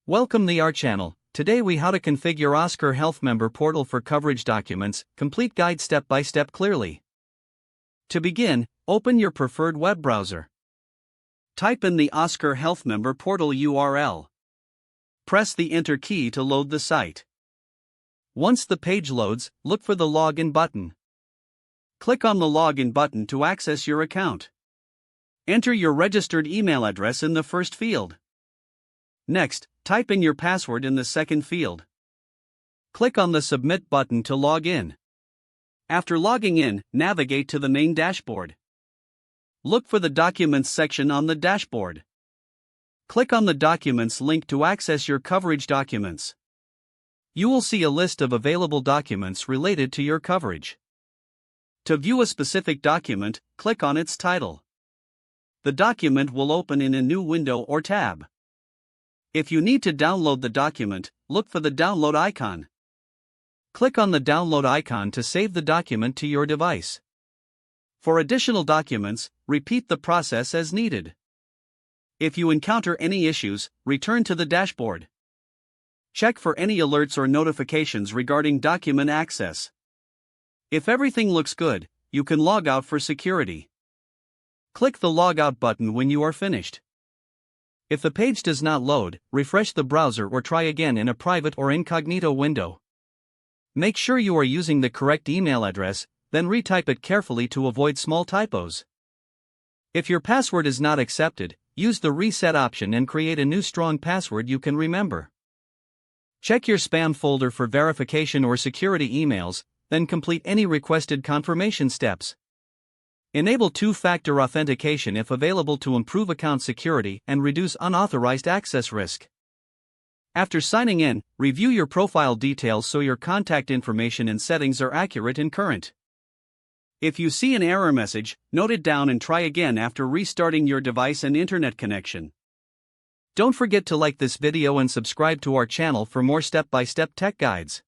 Welcome to our channel. Today we how to configure Oscar Health Member Portal for coverage documents, complete guide step by step clearly. To begin, open your preferred web browser. Type in the Oscar Health Member Portal URL. Press the Enter key to load the site. Once the page loads, look for the Login button. Click on the Login button to access your account. Enter your registered email address in the first field. Next, type in your password in the second field. Click on the Submit button to log in. After logging in, navigate to the main dashboard. Look for the Documents section on the dashboard. Click on the Documents link to access your coverage documents. You will see a list of available documents related to your coverage. To view a specific document, click on its title. The document will open in a new window or tab. If you need to download the document, look for the download icon. Click on the download icon to save the document to your device. For additional documents, repeat the process as needed. If you encounter any issues, return to the dashboard. Check for any alerts or notifications regarding document access. If everything looks good, you can log out for security. Click the Logout button when you are finished. If the page does not load, refresh the browser or try again in a private or incognito window. Make sure you are using the correct email address, then retype it carefully to avoid small typos. If your password is not accepted, use the reset option and create a new strong password you can remember. Check your spam folder for verification or security emails, then complete any requested confirmation steps. Enable two-factor authentication if available to improve account security and reduce unauthorized access risk. After signing in, review your profile details so your contact information and settings are accurate and current. If you see an error message, note it down and try again after restarting your device and internet connection. Don't forget to like this video and subscribe to our channel for more step-by-step tech guides.